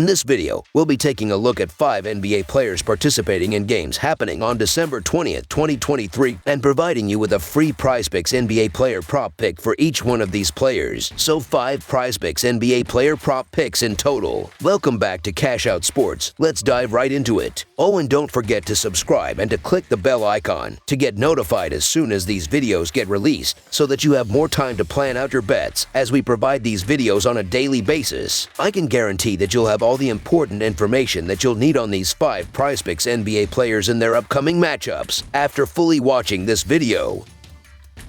In this video, we'll be taking a look at 5 NBA players participating in games happening on December 20th, 2023, and providing you with a free PrizePicks NBA player prop pick for each one of these players. So 5 PrizePicks NBA player prop picks in total. Welcome back to Cash Out Sports. Let's dive right into it. Oh, and don't forget to subscribe and to click the bell icon to get notified as soon as these videos get released, so that you have more time to plan out your bets as we provide these videos on a daily basis. I can guarantee that you'll have all the important information that you'll need on these 5 PrizePicks NBA players in their upcoming matchups after fully watching this video.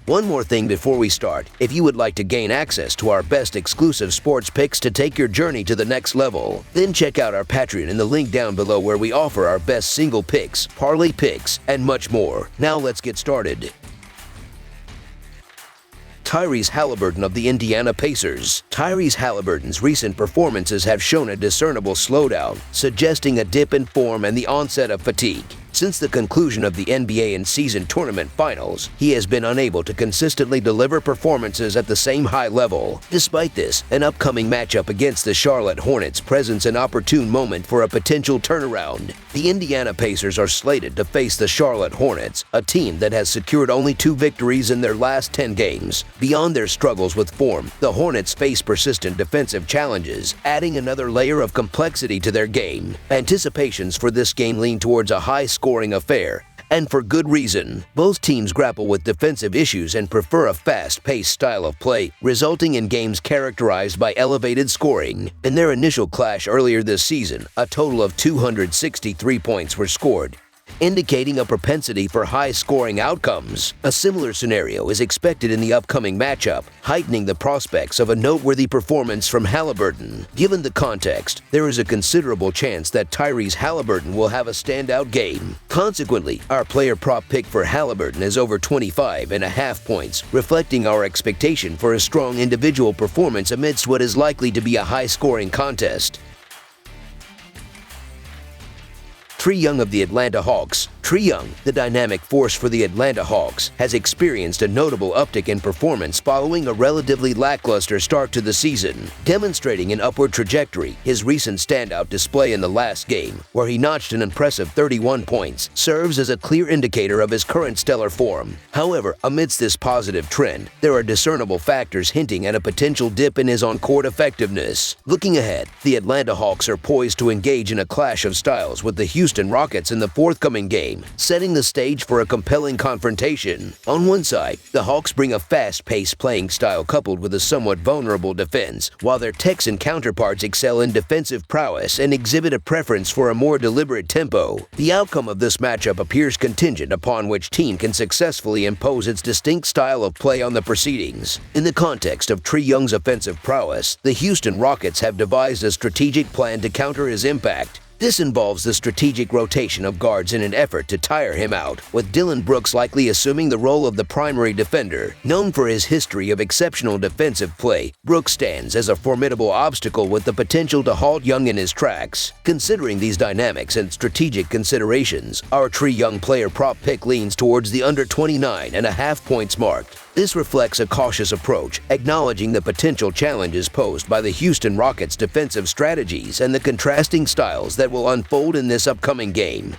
One more thing before we start: if you would like to gain access to our best exclusive sports picks to take your journey to the next level, then check out our Patreon in the link down below, where we offer our best single picks, parlay picks, and much more. Now let's get started. Tyrese Haliburton of the Indiana Pacers. Tyrese Haliburton's recent performances have shown a discernible slowdown, suggesting a dip in form and the onset of fatigue. Since the conclusion of the NBA in-season tournament finals, he has been unable to consistently deliver performances at the same high level. Despite this, an upcoming matchup against the Charlotte Hornets presents an opportune moment for a potential turnaround. The Indiana Pacers are slated to face the Charlotte Hornets, a team that has secured only 2 victories in their last 10 games. Beyond their struggles with form, the Hornets face persistent defensive challenges, adding another layer of complexity to their game. Anticipations for this game lean towards a high-scoring affair, and for good reason. Both teams grapple with defensive issues and prefer a fast-paced style of play, resulting in games characterized by elevated scoring. In their initial clash earlier this season, a total of 263 points were scored, indicating a propensity for high-scoring outcomes. A similar scenario is expected in the upcoming matchup, heightening the prospects of a noteworthy performance from Haliburton. Given the context, there is a considerable chance that Tyrese Haliburton will have a standout game. Consequently, our player prop pick for Haliburton is over 25.5 points, reflecting our expectation for a strong individual performance amidst what is likely to be a high-scoring contest. Trae Young of the Atlanta Hawks. Trae Young, the dynamic force for the Atlanta Hawks, has experienced a notable uptick in performance following a relatively lackluster start to the season. Demonstrating an upward trajectory, his recent standout display in the last game, where he notched an impressive 31 points, serves as a clear indicator of his current stellar form. However, amidst this positive trend, there are discernible factors hinting at a potential dip in his on-court effectiveness. Looking ahead, the Atlanta Hawks are poised to engage in a clash of styles with the Houston Rockets in the forthcoming game, setting the stage for a compelling confrontation. On one side, the Hawks bring a fast-paced playing style coupled with a somewhat vulnerable defense, while their Texan counterparts excel in defensive prowess and exhibit a preference for a more deliberate tempo. The outcome of this matchup appears contingent upon which team can successfully impose its distinct style of play on the proceedings. In the context of Trae Young's offensive prowess, the Houston Rockets have devised a strategic plan to counter his impact. This involves the strategic rotation of guards in an effort to tire him out, with Dillon Brooks likely assuming the role of the primary defender. Known for his history of exceptional defensive play, Brooks stands as a formidable obstacle with the potential to halt Young in his tracks. Considering these dynamics and strategic considerations, our Trae Young player prop pick leans towards the under 29.5 points mark. This reflects a cautious approach, acknowledging the potential challenges posed by the Houston Rockets' defensive strategies and the contrasting styles that will unfold in this upcoming game.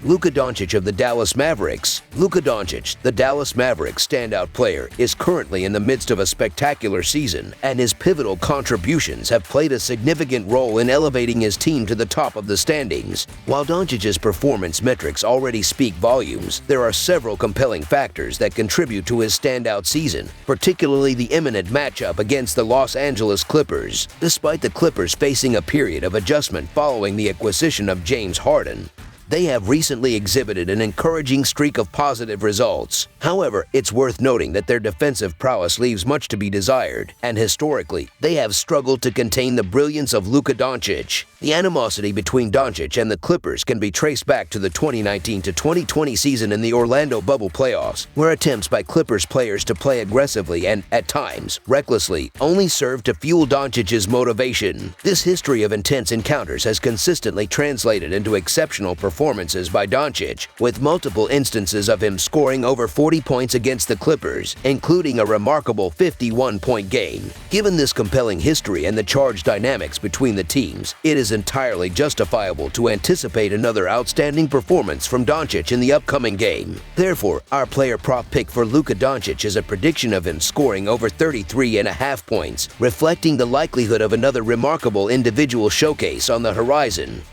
Luka Doncic of the Dallas Mavericks. Luka Doncic, the Dallas Mavericks standout player, is currently in the midst of a spectacular season, and his pivotal contributions have played a significant role in elevating his team to the top of the standings. While Doncic's performance metrics already speak volumes, there are several compelling factors that contribute to his standout season, particularly the imminent matchup against the Los Angeles Clippers. Despite the Clippers facing a period of adjustment following the acquisition of James Harden, they have recently exhibited an encouraging streak of positive results. However, it's worth noting that their defensive prowess leaves much to be desired, and historically, they have struggled to contain the brilliance of Luka Doncic. The animosity between Doncic and the Clippers can be traced back to the 2019 to 2020 season in the Orlando bubble playoffs, where attempts by Clippers players to play aggressively and, at times, recklessly only served to fuel Doncic's motivation. This history of intense encounters has consistently translated into exceptional performance performances by Doncic, with multiple instances of him scoring over 40 points against the Clippers, including a remarkable 51-point game. Given this compelling history and the charged dynamics between the teams, it is entirely justifiable to anticipate another outstanding performance from Doncic in the upcoming game. Therefore, our player prop pick for Luka Doncic is a prediction of him scoring over 33.5 points, reflecting the likelihood of another remarkable individual showcase on the horizon.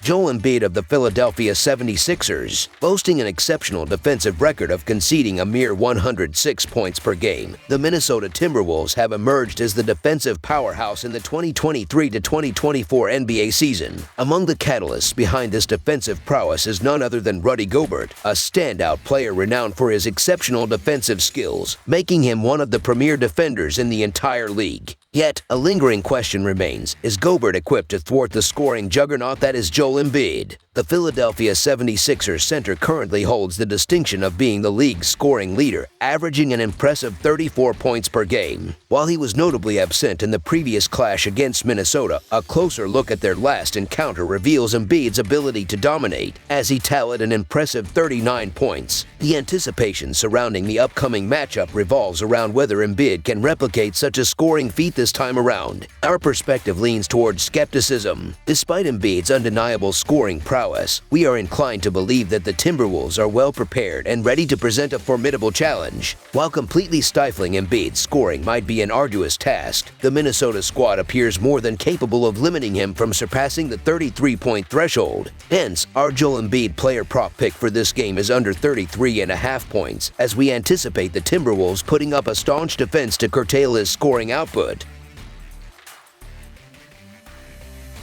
Joel Embiid of the Philadelphia 76ers, boasting an exceptional defensive record of conceding a mere 106 points per game, the Minnesota Timberwolves have emerged as the defensive powerhouse in the 2023-2024 NBA season. Among the catalysts behind this defensive prowess is none other than Rudy Gobert, a standout player renowned for his exceptional defensive skills, making him one of the premier defenders in the entire league. Yet, a lingering question remains: is Gobert equipped to thwart the scoring juggernaut that is Joel Embiid? The Philadelphia 76ers center currently holds the distinction of being the league's scoring leader, averaging an impressive 34 points per game. While he was notably absent in the previous clash against Minnesota, a closer look at their last encounter reveals Embiid's ability to dominate, as he tallied an impressive 39 points. The anticipation surrounding the upcoming matchup revolves around whether Embiid can replicate such a scoring feat this time around. Our perspective leans towards skepticism. Despite Embiid's undeniable scoring prowess, we are inclined to believe that the Timberwolves are well prepared and ready to present a formidable challenge. While completely stifling Embiid's scoring might be an arduous task, the Minnesota squad appears more than capable of limiting him from surpassing the 33-point threshold. Hence, our Joel Embiid player prop pick for this game is under 33.5 points, as we anticipate the Timberwolves putting up a staunch defense to curtail his scoring output.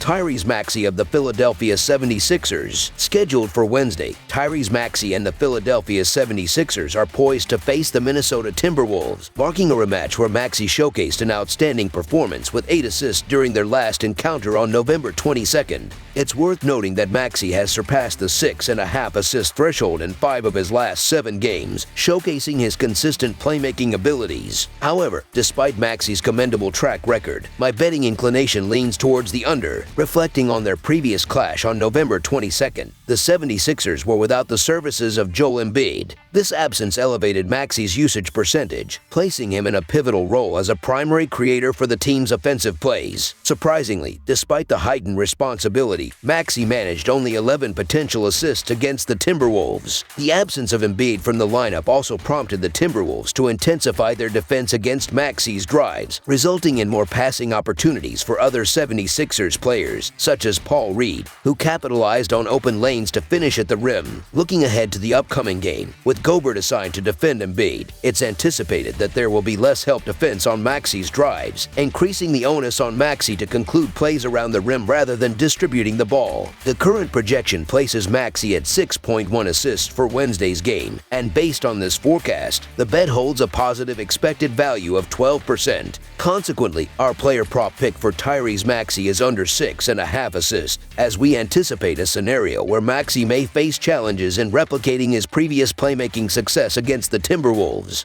Tyrese Maxey of the Philadelphia 76ers. Scheduled for Wednesday, Tyrese Maxey and the Philadelphia 76ers are poised to face the Minnesota Timberwolves, marking a rematch where Maxey showcased an outstanding performance with 8 assists during their last encounter on November 22nd. It's worth noting that Maxey has surpassed the 6.5 assist threshold in 5 of his last 7 games, showcasing his consistent playmaking abilities. However, despite Maxey's commendable track record, my betting inclination leans towards the under. Reflecting on their previous clash on November 22nd, the 76ers were without the services of Joel Embiid. This absence elevated Maxey's usage percentage, placing him in a pivotal role as a primary creator for the team's offensive plays. Surprisingly, despite the heightened responsibility, Maxey managed only 11 potential assists against the Timberwolves. The absence of Embiid from the lineup also prompted the Timberwolves to intensify their defense against Maxey's drives, resulting in more passing opportunities for other 76ers players, such as Paul Reed, who capitalized on open lanes to finish at the rim. Looking ahead to the upcoming game, with Gobert assigned to defend Embiid, it's anticipated that there will be less help defense on Maxey's drives, increasing the onus on Maxey to conclude plays around the rim rather than distributing the ball. The current projection places Maxey at 6.1 assists for Wednesday's game, and based on this forecast, the bet holds a positive expected value of 12%. Consequently, our player prop pick for Tyrese Maxey is under 6.5 assists, as we anticipate a scenario where Maxey may face challenges in replicating his previous playmaking success against the Timberwolves.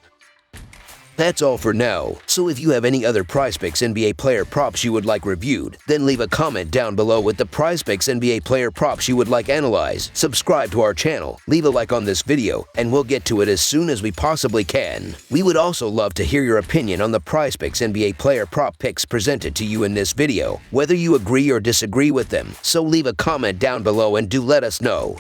That's all for now, so if you have any other PrizePicks NBA player props you would like reviewed, then leave a comment down below with the PrizePicks NBA player props you would like analyzed. Subscribe to our channel, leave a like on this video, and we'll get to it as soon as we possibly can. We would also love to hear your opinion on the PrizePicks NBA player prop picks presented to you in this video, whether you agree or disagree with them, so leave a comment down below and do let us know.